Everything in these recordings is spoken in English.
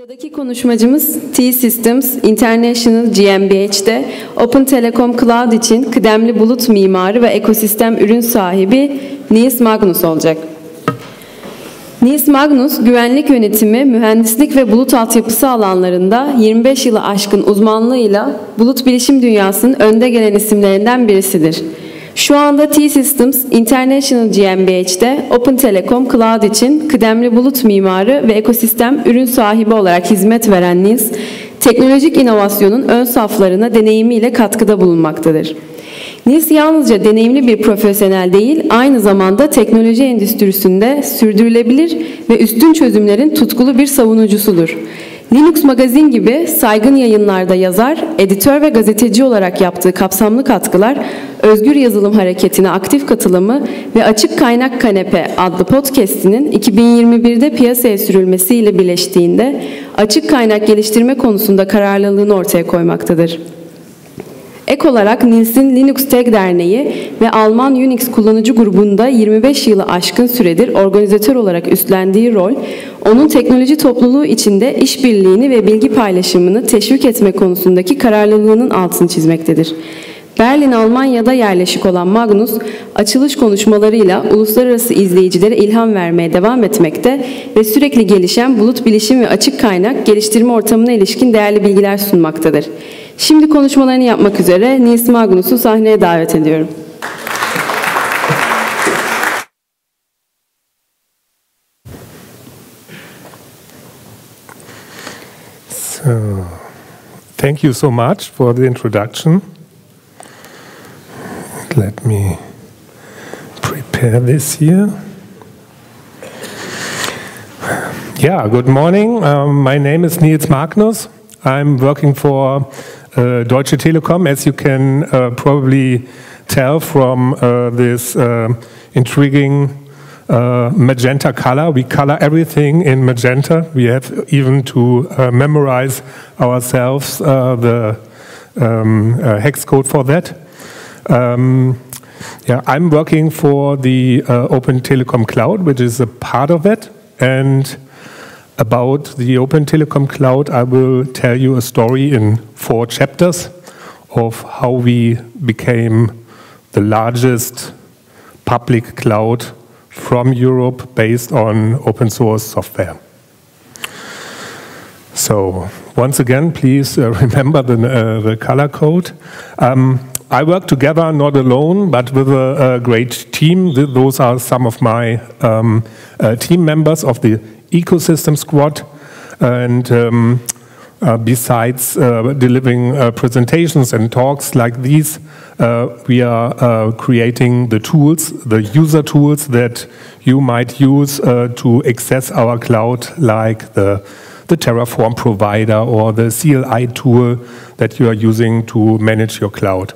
Sıradaki konuşmacımız T-Systems International GmbH'de Open Telekom Cloud için Kıdemli Bulut Mimarı ve ekosistem ürün sahibi Nils Magnus olacak. Nils Magnus, güvenlik yönetimi, mühendislik ve bulut altyapısı alanlarında 25 yılı aşkın uzmanlığıyla bulut bilişim dünyasının önde gelen isimlerinden birisidir. Şu anda T-Systems International GmbH'de Open Telekom Cloud için Kıdemli Bulut Mimarı ve ekosistem ürün sahibi olarak hizmet veren Nils, teknolojik inovasyonun ön saflarına deneyimiyle katkıda bulunmaktadır. Nils yalnızca deneyimli bir profesyonel değil, aynı zamanda teknoloji endüstrisinde sürdürülebilir ve üstün çözümlerin tutkulu bir savunucusudur. Linux Magazin gibi saygın yayınlarda yazar, editör ve gazeteci olarak yaptığı kapsamlı katkılar, Özgür Yazılım Hareketi'ne aktif katılımı ve Açık Kaynak Kanepe adlı podcast'inin 2021'de piyasaya sürülmesiyle birleştiğinde açık kaynak geliştirme konusunda kararlılığını ortaya koymaktadır. Ek olarak Nils'in Linux Tech Derneği ve Alman Unix kullanıcı grubunda 25 yılı aşkın süredir organizatör olarak üstlendiği rol, onun teknoloji topluluğu içinde işbirliğini ve bilgi paylaşımını teşvik etme konusundaki kararlılığının altını çizmektedir. Berlin, Almanya'da yerleşik olan Magnus, açılış konuşmalarıyla uluslararası izleyicilere ilham vermeye devam etmekte ve sürekli gelişen bulut bilişim ve açık kaynak geliştirme ortamına ilişkin değerli bilgiler sunmaktadır. Şimdi konuşmalarını yapmak üzere Nils Magnus'u sahneye davet ediyorum. So, thank you so much for the introduction. Let me prepare this here. Yeah, good morning. My name is Nils Magnus. I'm working for Deutsche Telekom, as you can probably tell from this intriguing magenta color. We color everything in magenta. We have even to memorize ourselves the hex code for that. Yeah, I'm working for the Open Telekom Cloud, which is a part of it. And about the Open Telekom Cloud, I will tell you a story in 4 chapters of how we became the largest public cloud from Europe based on open source software. So, once again, please remember the color code. I work together, not alone, but with a great team. Those are some of my team members of the ecosystem squad. And besides delivering presentations and talks like these, we are creating the tools, the user tools that you might use to access our cloud, like the Terraform provider or the CLI tool that you are using to manage your cloud.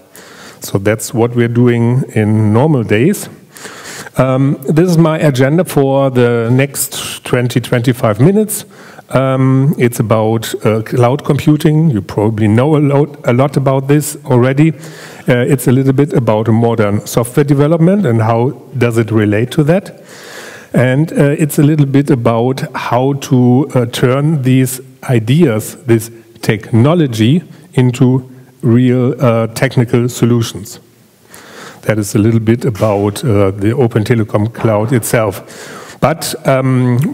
So that's what we're doing in normal days. This is my agenda for the next 20-25 minutes. It's about cloud computing. You probably know a lot about this already. It's a little bit about modern software development and how does it relate to that. And it's a little bit about how to turn these ideas, this technology, into real technical solutions. That is a little bit about the Open Telekom Cloud itself. But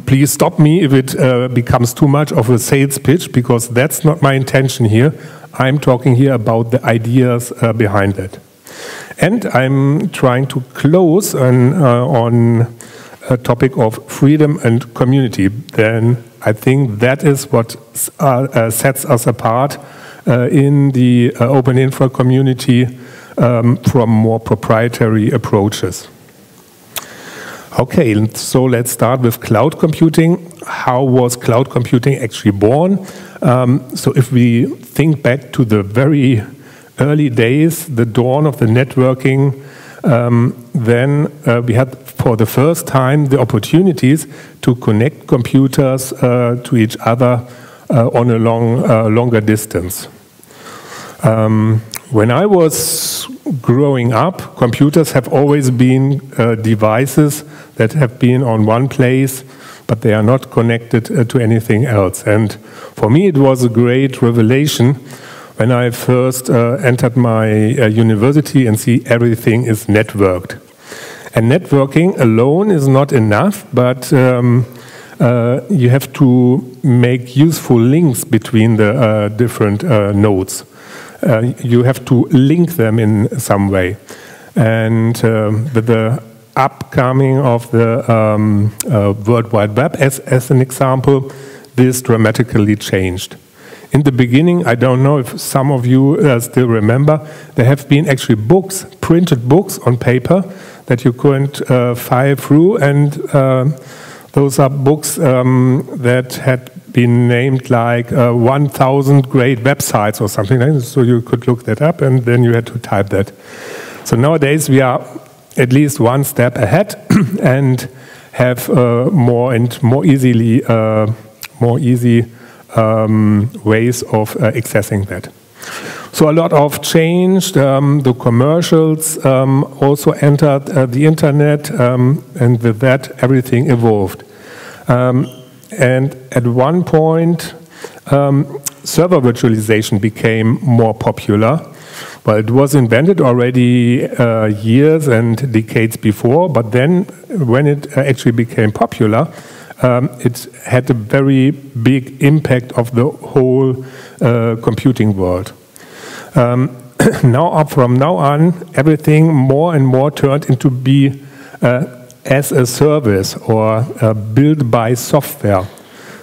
please stop me if it becomes too much of a sales pitch, because that's not my intention here. I'm talking here about the ideas behind it. And I'm trying to close on a topic of freedom and community. Then I think that is what sets us apart in the OpenInfra community from more proprietary approaches. Okay, so let's start with cloud computing. How was cloud computing actually born? So if we think back to the very early days, the dawn of the networking, then we had for the first time the opportunities to connect computers to each other on a longer distance. When I was growing up, computers have always been devices that have been on one place but they are not connected to anything else. And for me, it was a great revelation when I first entered my university and see everything is networked. And networking alone is not enough, but you have to make useful links between the different nodes. You have to link them in some way. And with the upcoming of the World Wide Web, as an example, this dramatically changed. In the beginning, I don't know if some of you still remember, there have been actually books, printed books on paper that you couldn't file through, and those are books that had been named like 1,000 great websites or something like that, so you could look that up and then you had to type that. So nowadays we are at least one step ahead and have more easy ways of accessing that. So a lot of change. The commercials also entered the internet, and with that everything evolved. And at one point, server virtualization became more popular. Well, it was invented already years and decades before, but then when it actually became popular, it had a very big impact of the whole computing world. From now on, everything more and more turned into be as a service or built by software.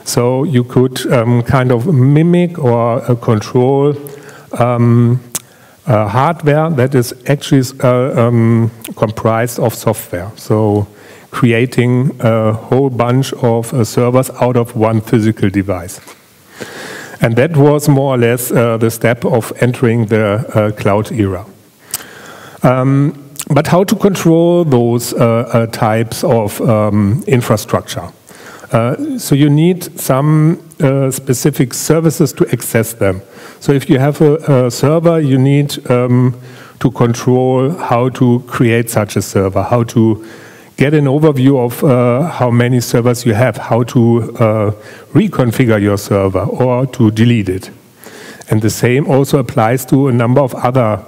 So you could kind of mimic or control hardware that is actually comprised of software. So creating a whole bunch of servers out of one physical device. And that was more or less the step of entering the cloud era. But how to control those types of infrastructure? So you need some specific services to access them. So if you have a server, you need to control how to create such a server, how to get an overview of how many servers you have, how to reconfigure your server or to delete it. And the same also applies to a number of other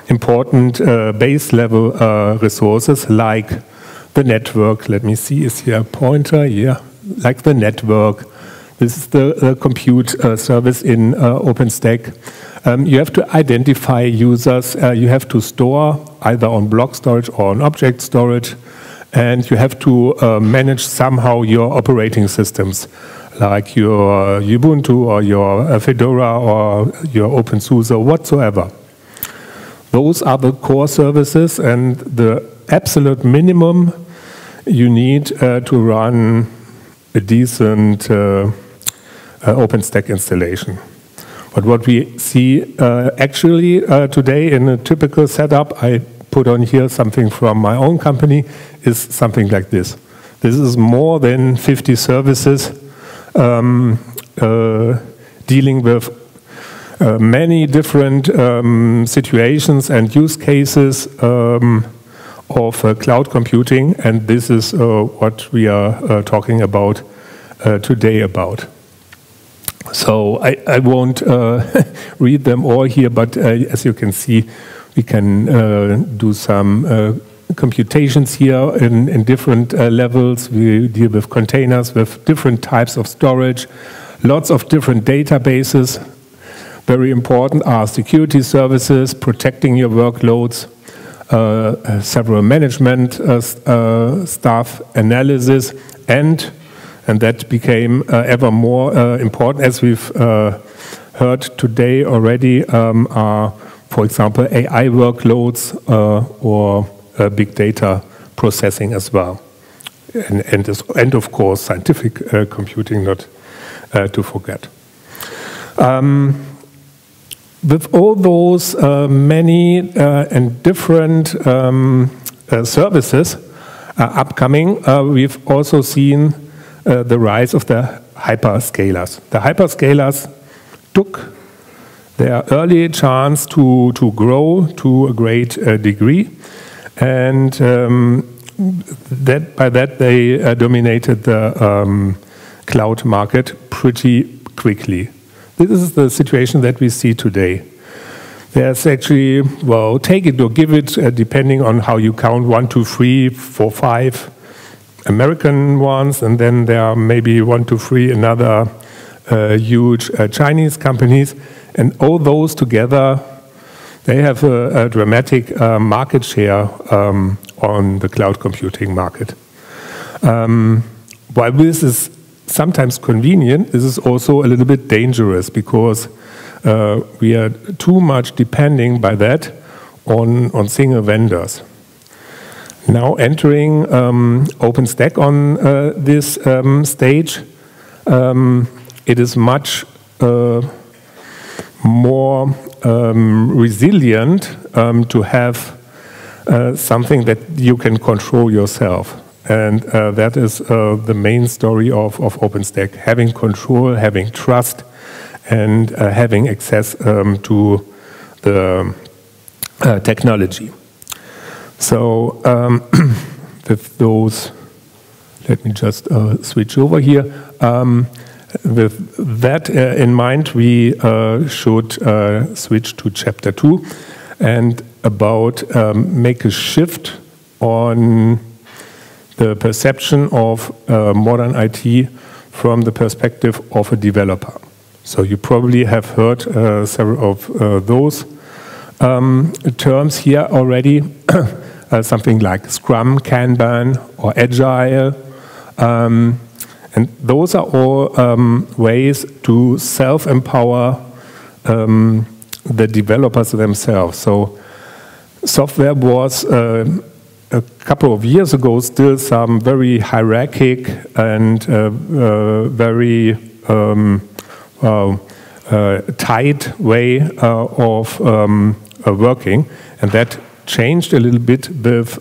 important base level resources like the network. Let me see, is here a pointer? Yeah, like the network. This is the compute service in OpenStack. You have to identify users. You have to store either on block storage or on object storage. And you have to manage somehow your operating systems, like your Ubuntu or your Fedora or your OpenSUSE or whatsoever. Those are the core services and the absolute minimum you need to run a decent OpenStack installation. But what we see actually today in a typical setup, I put on here something from my own company, is something like this. This is more than 50 services dealing with many different situations and use cases of cloud computing, and this is what we are talking about today about. So I won't read them all here, but as you can see, we can do some computations here in different levels. We deal with containers, with different types of storage, lots of different databases. Very important are security services, protecting your workloads, several management stuff, analysis, and that became ever more important, as we've heard today already, are, for example, AI workloads or big data processing as well. And of course, scientific computing, not to forget. With all those many and different services upcoming, we've also seen the rise of the hyperscalers. The hyperscalers took their early chance to grow to a great degree, and by that they dominated the cloud market pretty quickly. This is the situation that we see today. There's actually, well, take it or give it, depending on how you count, 1, 2, 3, 4, 5 American ones, and then there are maybe 1, 2, 3 another huge Chinese companies, and all those together, they have a dramatic market share on the cloud computing market. While this is sometimes convenient, this is also a little bit dangerous because we are too much depending by that on single vendors. Now entering OpenStack on this stage, it is much more resilient to have something that you can control yourself. And that is the main story of OpenStack, having control, having trust, and having access to the technology. So with those, let me just switch over here. With that in mind, we should switch to chapter 2 and about make a shift on the perception of modern IT from the perspective of a developer. So you probably have heard several of those terms here already, something like Scrum, Kanban, or Agile. And those are all ways to self-empower the developers themselves. So software was a couple of years ago still some very hierarchic and very tight way of working, and that changed a little bit with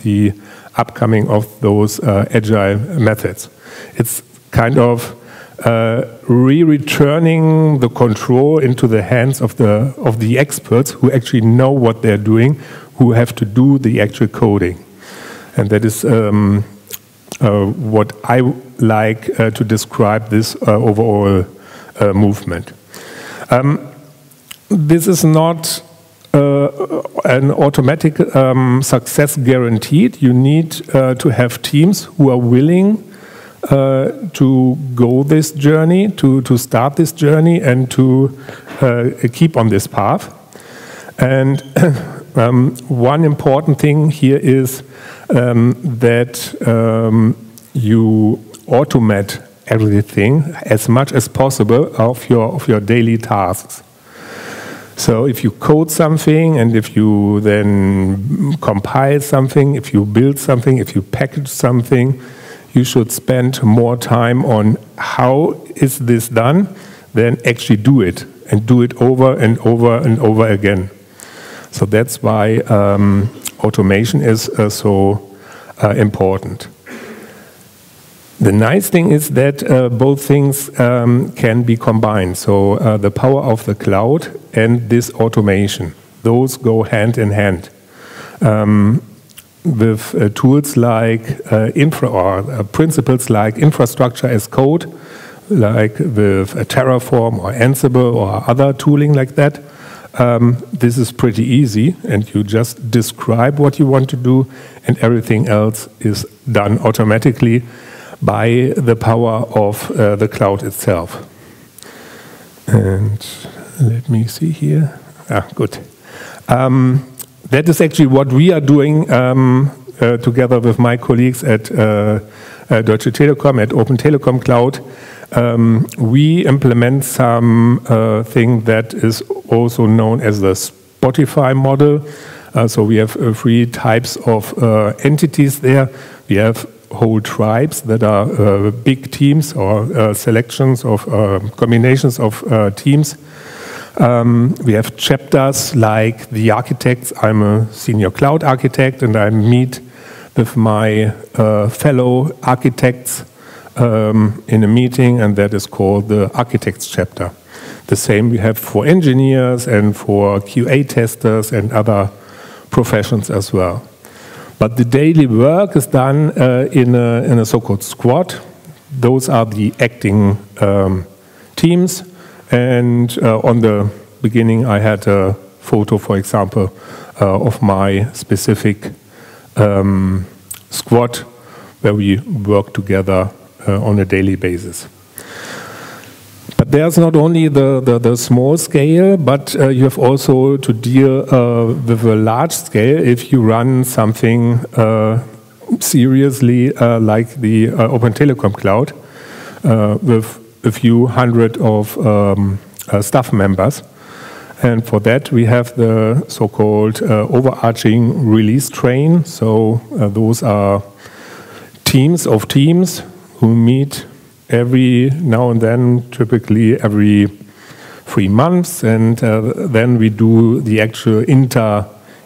the upcoming of those agile methods. It's kind of returning the control into the hands of the experts who actually know what they're doing, who have to do the actual coding, and that is what I like to describe this overall movement. This is not an automatic success guaranteed. You need to have teams who are willing to go this journey, to start this journey, and to keep on this path. And one important thing here is that you automate everything as much as possible of your daily tasks. So if you code something, and if you then compile something, if you build something, if you package something, you should spend more time on how is this done than actually do it, and do it over and over and over again. So that's why automation is so important. The nice thing is that both things can be combined. So the power of the cloud and this automation, those go hand in hand. With tools like principles like infrastructure as code, like with Terraform or Ansible or other tooling like that, this is pretty easy, and you just describe what you want to do, and everything else is done automatically by the power of the cloud itself. And let me see here. Good. That is actually what we are doing together with my colleagues at Deutsche Telekom, at Open Telekom Cloud. We implement some thing that is also known as the Spotify model. So we have 3 types of entities there. We have whole tribes that are big teams or selections of combinations of teams. We have chapters like the architects. I'm a senior cloud architect, and I meet with my fellow architects in a meeting, and that is called the architects chapter. The same we have for engineers and for QA testers and other professions as well. But the daily work is done in a so-called squad. Those are the acting teams. And on the beginning, I had a photo, for example, of my specific squad where we work together on a daily basis. But there's not only the small scale, but you have also to deal with a large scale if you run something seriously like the Open Telecom Cloud with a few hundred of staff members. And for that we have the so-called overarching release train. So those are teams of teams who meet every now and then, typically every 3 months, and then we do the actual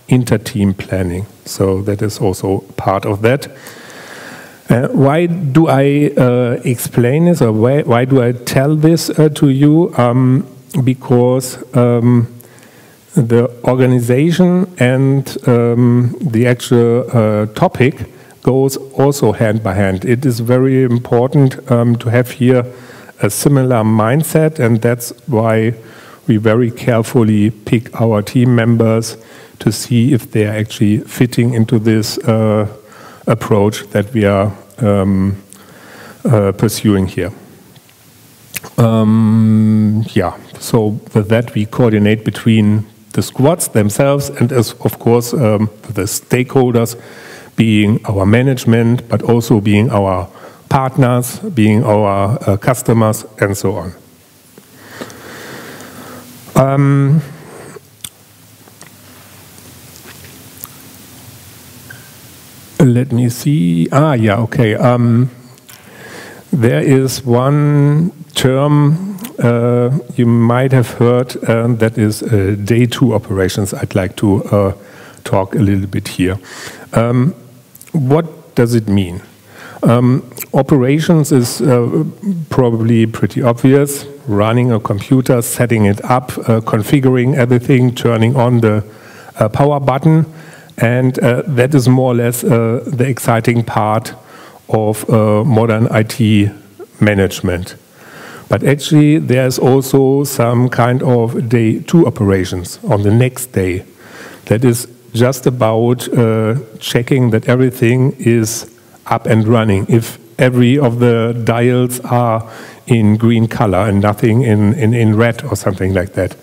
inter-team planning. So that is also part of that. Why do I explain this, or why do I tell this to you? Because the organization and the actual topic goes also hand by hand. It is very important to have here a similar mindset, and that's why we very carefully pick our team members to see if they are actually fitting into this approach that we are pursuing here. So with that we coordinate between the squads themselves and of course the stakeholders, being our management, but also being our partners, being our customers, and so on. Let me see. Okay. There is one term you might have heard that is day 2 operations. I'd like to talk a little bit here. What does it mean? Operations is probably pretty obvious. Running a computer, setting it up, configuring everything, turning on the power button, and that is more or less the exciting part of modern IT management. But actually there's also some kind of day 2 operations on the next day. That is just about checking that everything is up and running. If every of the dials are in green color and nothing in red or something like that.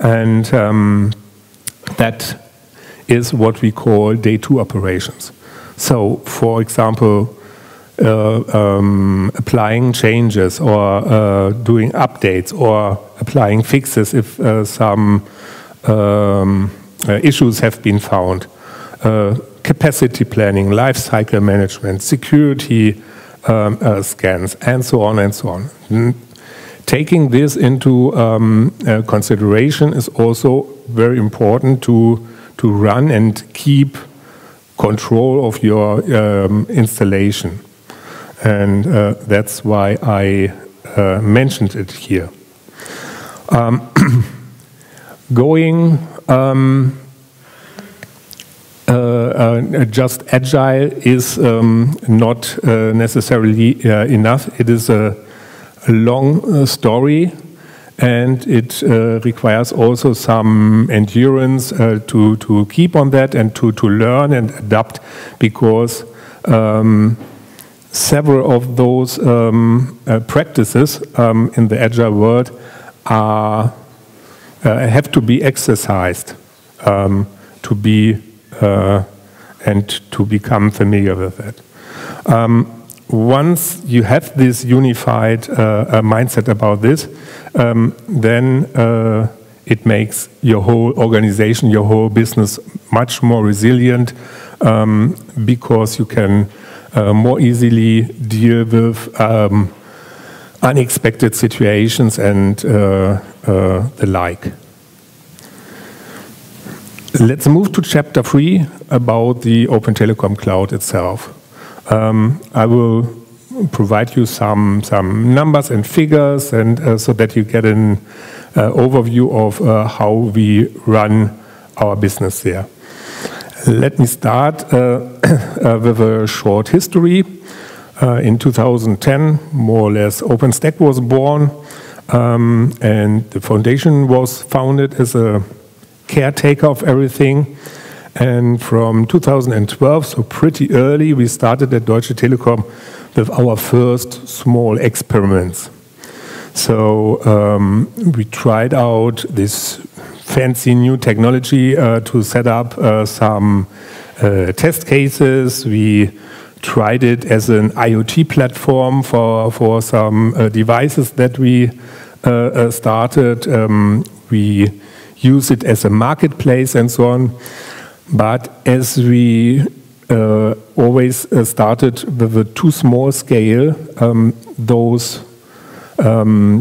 And that is what we call day 2 operations. So, for example, applying changes or doing updates or applying fixes if some issues have been found, capacity planning, life cycle management, security scans, and so on and so on. Taking this into consideration is also very important to run and keep control of your installation. And that's why I mentioned it here. Going just agile is not necessarily enough. It is a long story, and it requires also some endurance to keep on that and to learn and adapt, because several of those practices in the agile world have to be exercised to be and to become familiar with it. Once you have this unified mindset about this, then it makes your whole organization, your whole business much more resilient, because you can more easily deal with unexpected situations and the like. Let's move to chapter 3 about the Open Telecom Cloud itself. I will provide you some numbers and figures, and so that you get an overview of how we run our business there. Let me start with a short history. In 2010, more or less, OpenStack was born, and the foundation was founded as a caretaker of everything. And from 2012, so pretty early, we started at Deutsche Telekom with our first small experiments. So we tried out this fancy new technology to set up some test cases. We tried it as an IoT platform for some devices that we started. We use it as a marketplace and so on. But as we always started with a too small scale, those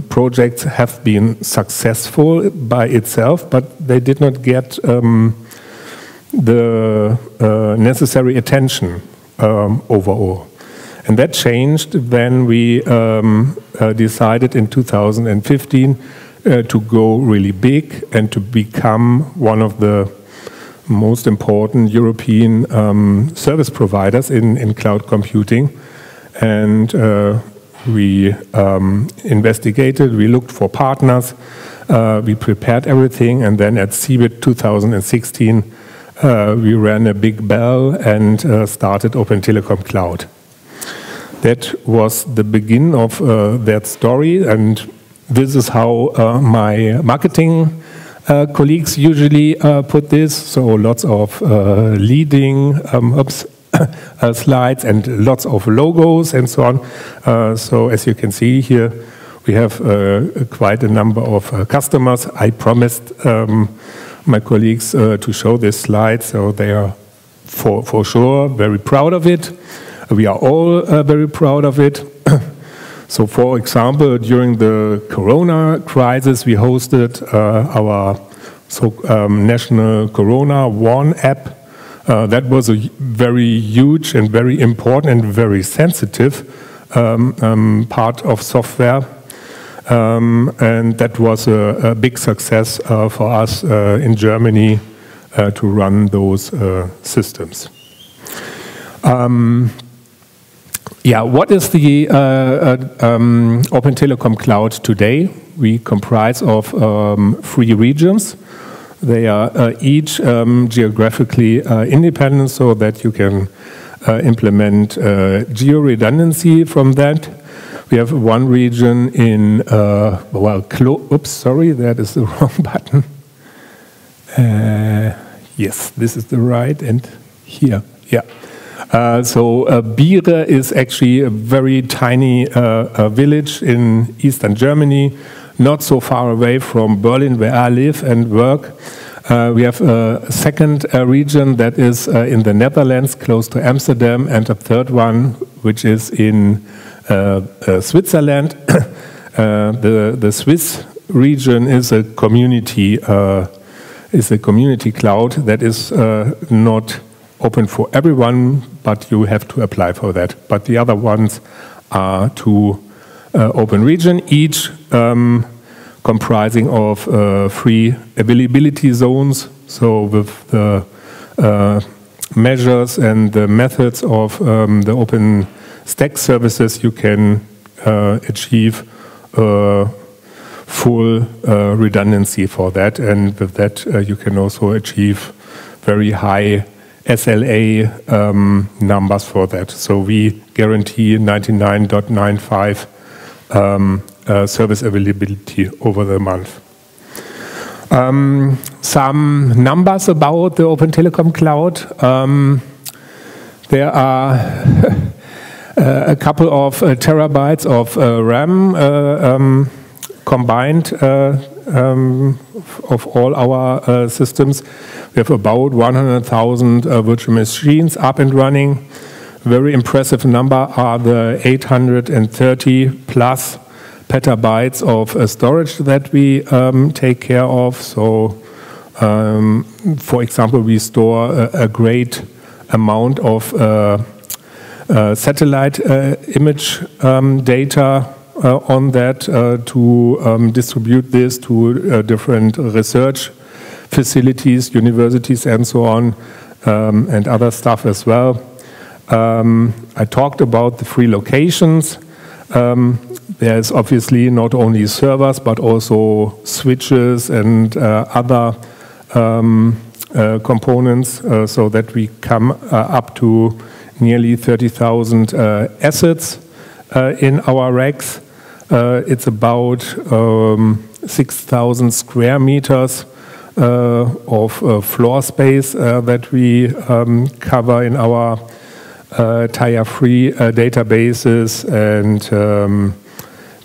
projects have been successful by itself, but they did not get the necessary attention overall. And that changed when we decided in 2015 to go really big and to become one of the most important European service providers in cloud computing. And we investigated, we looked for partners, we prepared everything, and then at CeBIT 2016 we rang a big bell and started Open Telecom Cloud. That was the beginning of that story, and this is how my marketing colleagues usually put this. So lots of leading slides and lots of logos and so on. So as you can see here, we have quite a number of customers. I promised my colleagues to show this slide, so they are for sure very proud of it. We are all very proud of it. So for example, during the Corona crisis, we hosted our national Corona One app. That was a very huge and very important and very sensitive part of software. And that was a big success for us in Germany to run those systems. Yeah, what is the Open Telecom Cloud today? We comprise of 3 regions. They are each geographically independent, so that you can implement geo-redundancy from that. We have one region in, oops, sorry, that is the wrong button. Yes, this is the right, and here, yeah. So Biere is actually a very tiny village in eastern Germany, not so far away from Berlin, where I live and work. We have a second region that is in the Netherlands, close to Amsterdam, and a third one, which is in Switzerland. The Swiss region is a community cloud that is not open for everyone, but you have to apply for that. But the other ones are two open region, each comprising of 3 availability zones. So with the measures and the methods of the OpenStack services, you can achieve full redundancy for that. And with that, you can also achieve very high SLA numbers for that. So we guarantee 99.95 service availability over the month. Some numbers about the Open Telecom Cloud. There are a couple of terabytes of RAM combined of all our systems. We have about 100,000 virtual machines up and running. Very impressive number are the 830 plus petabytes of storage that we take care of. So, for example, we store a great amount of satellite image data on that to distribute this to different research facilities, universities, and so on. and other stuff as well. I talked about the 3 locations. There's obviously not only servers, but also switches and other components, so that we come up to nearly 30,000 assets in our racks. It's about 6,000 square meters of floor space that we cover in our tier-free databases, and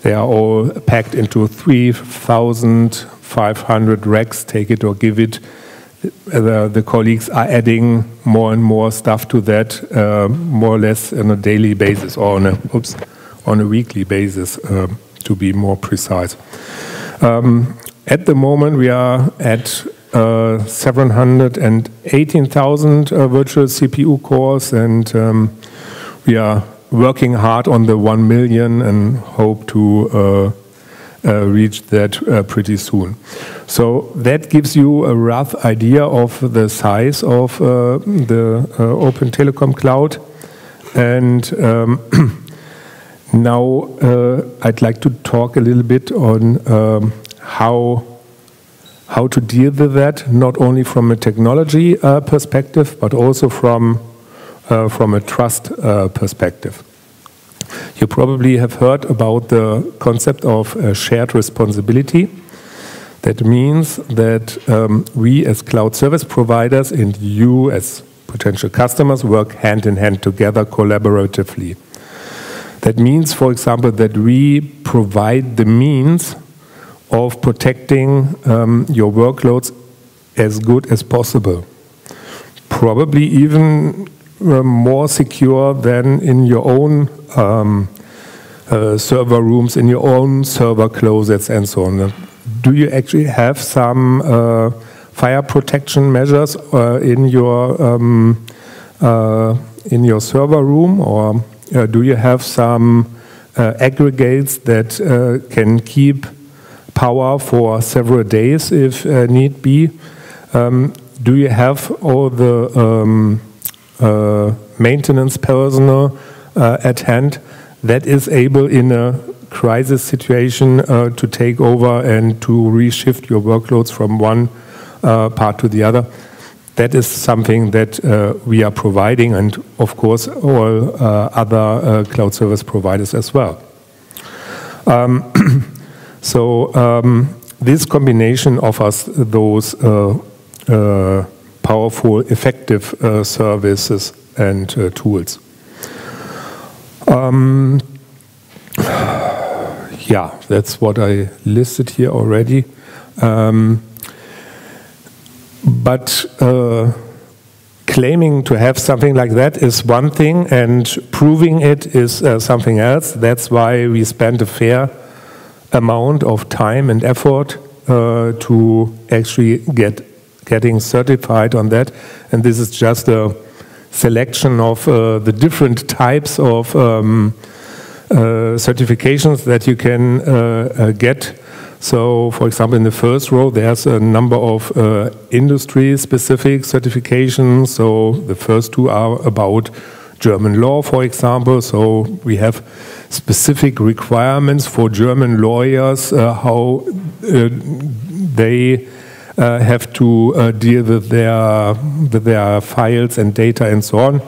they are all packed into 3,500 racks, take it or give it. The colleagues are adding more and more stuff to that, more or less on a daily basis, or on a weekly basis, to be more precise. At the moment, we are at 718,000 virtual CPU cores, and we are working hard on the 1 million and hope to reach that pretty soon. So that gives you a rough idea of the size of the Open Telecom Cloud. And now I'd like to talk a little bit on how to deal with that, not only from a technology perspective, but also from a trust perspective. You probably have heard about the concept of shared responsibility. That means that we as cloud service providers and you as potential customers work hand in hand together collaboratively. That means, for example, that we provide the means of protecting your workloads as good as possible. Probably even more secure than in your own server rooms, in your own server closets and so on. Do you actually have some fire protection measures in your server room, or do you have some aggregates that can keep power for several days if need be? Do you have all the maintenance personnel at hand that is able in a crisis situation to take over and to reshift your workloads from one part to the other? That is something that we are providing, and of course all other cloud service providers as well. This combination offers those powerful, effective services and tools. Yeah, that's what I listed here already. But claiming to have something like that is one thing, and proving it is something else. That's why we spend a fair amount of time and effort to actually getting certified on that. And this is just a selection of the different types of certifications that you can get. So, for example, in the first row, there's a number of industry-specific certifications. So the first two are about German law, for example. So we have specific requirements for German lawyers, how they have to deal with their files and data and so on.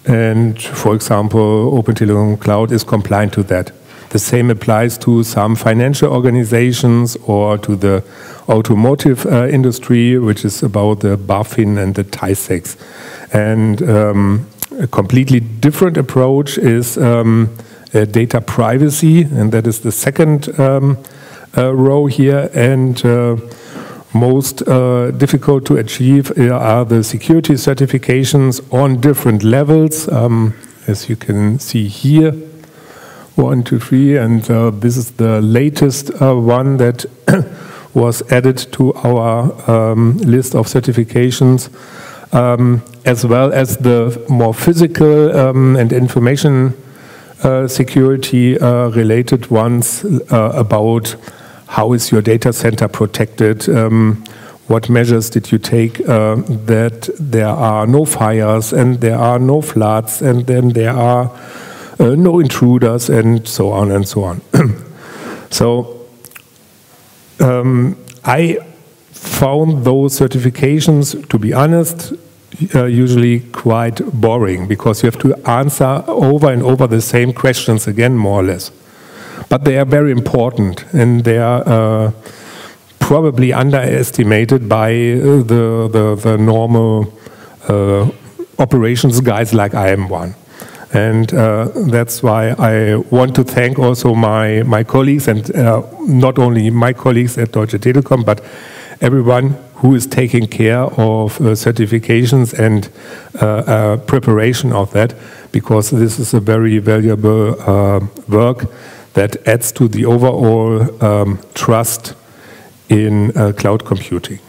And, for example, Open Telecom Cloud is compliant to that. The same applies to some financial organizations or to the automotive industry, which is about the BaFin and the TISAX. And a completely different approach is data privacy, and that is the second row here. And most difficult to achieve are the security certifications on different levels, as you can see here. 1, 2, 3, and this is the latest one that was added to our list of certifications, as well as the more physical and information security related ones about how is your data center protected, what measures did you take that there are no fires and there are no floods and then there are no intruders and so on and so on. So I found those certifications, to be honest, usually quite boring, because you have to answer over and over the same questions again, more or less. But they are very important, and they are probably underestimated by the normal operations guys like I am one. And that's why I want to thank also my colleagues, and not only my colleagues at Deutsche Telekom, but everyone who is taking care of certifications and preparation of that, because this is a very valuable work that adds to the overall trust in cloud computing.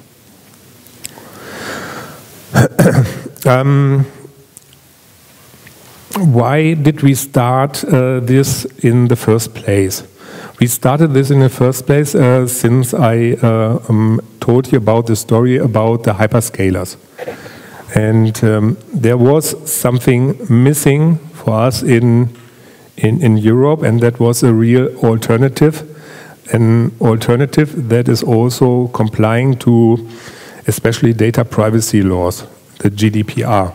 Why did we start this in the first place? We started this in the first place since I told you about the story about the hyperscalers. And there was something missing for us in Europe, and that was a real alternative. An alternative that is also complying to especially data privacy laws, the GDPR.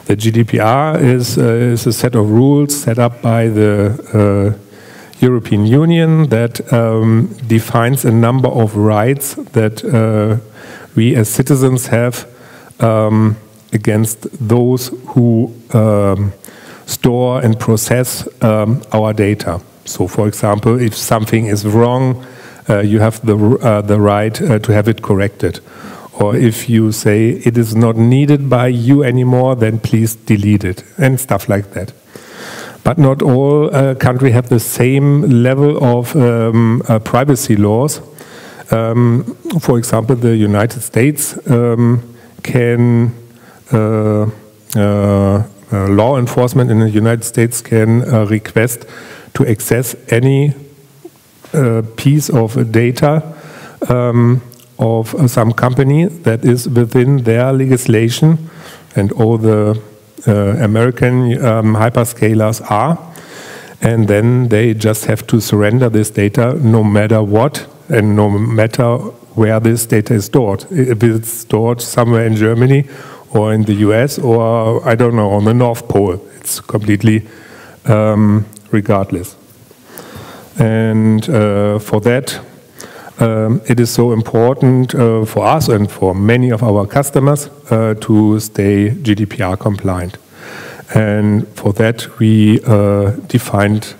The GDPR is a set of rules set up by the European Union that defines a number of rights that we as citizens have against those who store and process our data. So, for example, if something is wrong, you have the right to have it corrected. Or if you say it is not needed by you anymore, then please delete it, and stuff like that. But not all countries have the same level of privacy laws. For example, the United States can law enforcement in the United States can request to access any piece of data of some company that is within their legislation, and all the American hyperscalers are, and then they just have to surrender this data no matter what and no matter where this data is stored. If it's stored somewhere in Germany or in the US or, I don't know, on the North Pole, it's completely regardless. And for that, it is so important for us and for many of our customers to stay GDPR compliant. And for that, we defined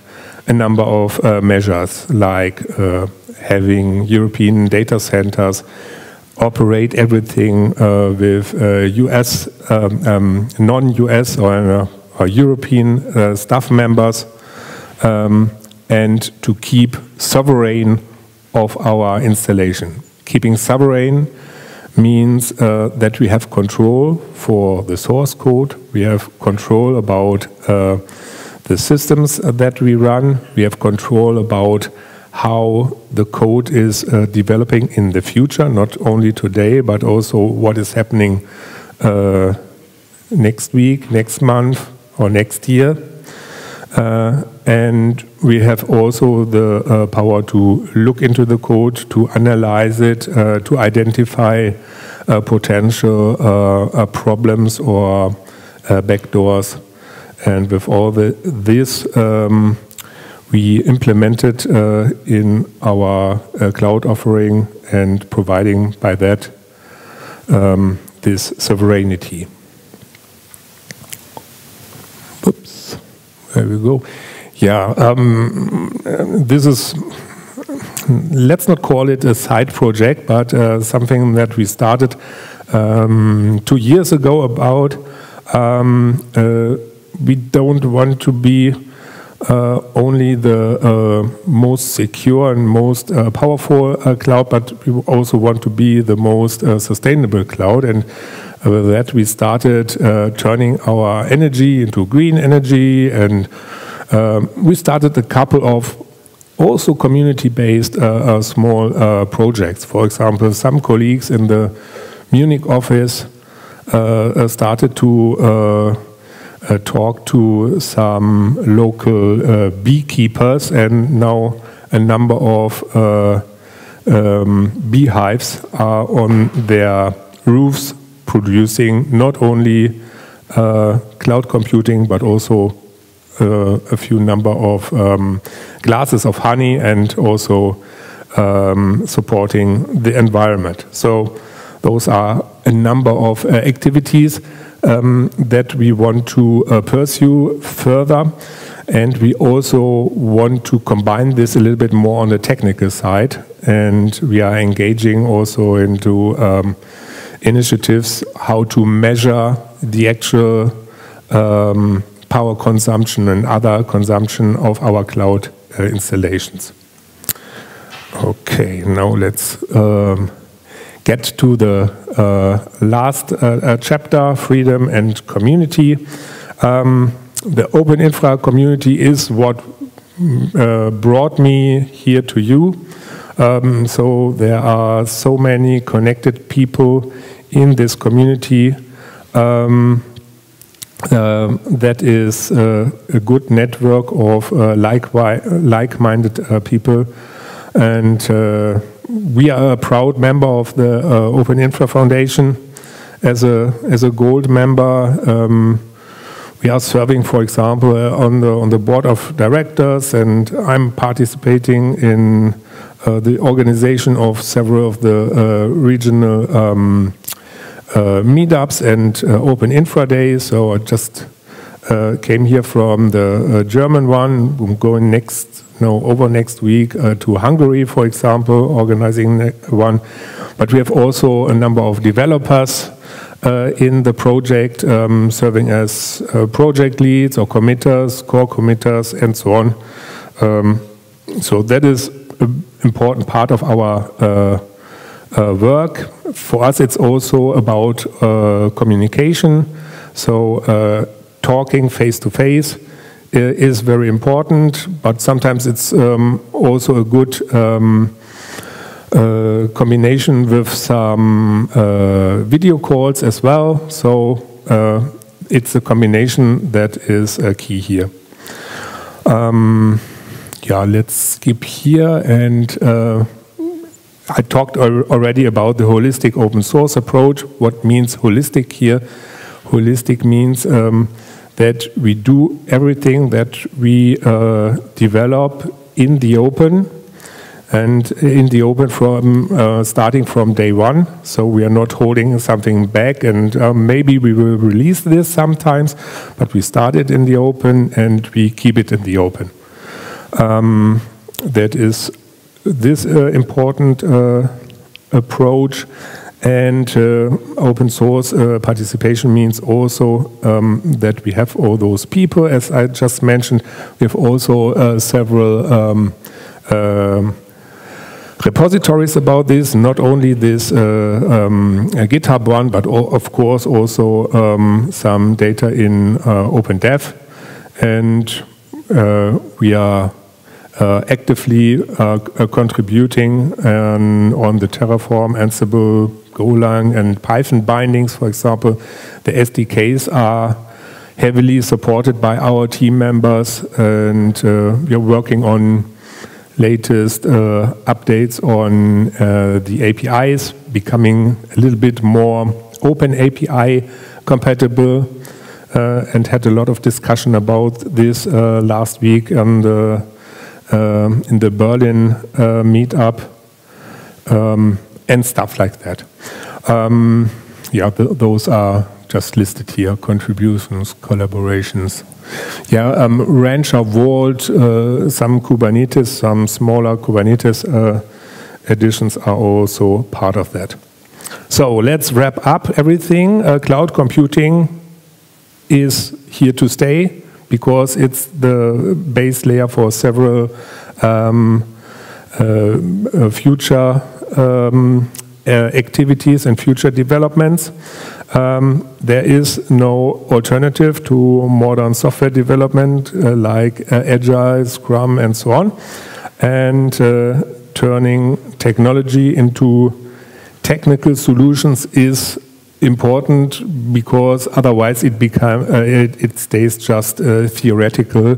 a number of measures, like having European data centers operate everything with US, non-US or European staff members, and to keep sovereign of our installation. Keeping sovereign means that we have control for the source code, we have control about the systems that we run, we have control about how the code is developing in the future, not only today, but also what is happening next week, next month, or next year. And we have also the power to look into the code, to analyze it, to identify potential problems or backdoors. And with all this, we implemented in our cloud offering and providing by that this sovereignty. Oops, there we go. Yeah, this is, let's not call it a side project, but something that we started 2 years ago about. We don't want to be only the most secure and most powerful cloud, but we also want to be the most sustainable cloud. And with that, we started turning our energy into green energy, and we started a couple of also community-based small projects. For example, some colleagues in the Munich office started to talk to some local beekeepers, and now a number of beehives are on their roofs producing not only cloud computing but also a few number of glasses of honey, and also supporting the environment. So those are a number of activities that we want to pursue further, and we also want to combine this a little bit more on the technical side, and we are engaging also into initiatives how to measure the actual power consumption and other consumption of our cloud installations. Okay, now let's get to the last chapter, freedom and community. The OpenInfra community is what brought me here to you. So there are so many connected people in this community. That is a good network of like-minded people, and we are a proud member of the OpenInfra Foundation. As a gold member, we are serving, for example, on the board of directors, and I'm participating in the organization of several of the regional meetups and OpenInfra Day. So I just came here from the German one. I'm going over next week to Hungary, for example, organizing one. But we have also a number of developers in the project, serving as project leads or committers, core committers, and so on. So that is an important part of our work. For us, it's also about communication. So talking face to face is very important, but sometimes it's also a good combination with some video calls as well. So it's a combination that is key here. Yeah, let's skip here, and I talked already about the holistic open source approach. What means holistic here? Holistic means that we do everything that we develop in the open, and in the open from starting from day one. So we are not holding something back, and maybe we will release this sometimes, but we start it in the open and we keep it in the open. That is this important approach. And open source participation means also that we have all those people, as I just mentioned. We have also several repositories about this, not only this GitHub one, but of course also some data in OpenDev. And we are actively contributing on the Terraform, Ansible, Golang, and Python bindings, for example. The SDKs are heavily supported by our team members, and we are working on latest updates on the APIs, becoming a little bit more open API compatible, and had a lot of discussion about this last week on the in the Berlin meetup, and stuff like that. Yeah, those are just listed here: contributions, collaborations. Yeah, Rancher Vault, some Kubernetes, some smaller Kubernetes additions are also part of that. So let's wrap up everything. Cloud computing is here to stay, because it's the base layer for several future activities and future developments. There is no alternative to modern software development like Agile, Scrum, and so on. and turning technology into technical solutions is important, because otherwise it stays just theoretical.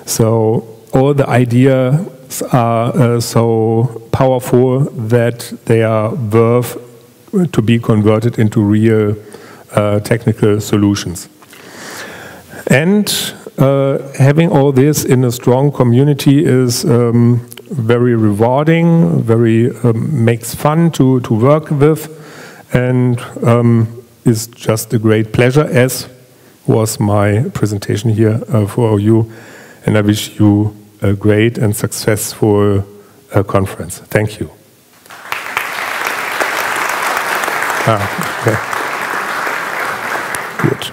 So all the ideas are so powerful that they are worth to be converted into real technical solutions. And having all this in a strong community is very rewarding, makes fun to work with, and is just a great pleasure, as was my presentation here for you. And I wish you a great and successful conference. Thank you. Okay. Good.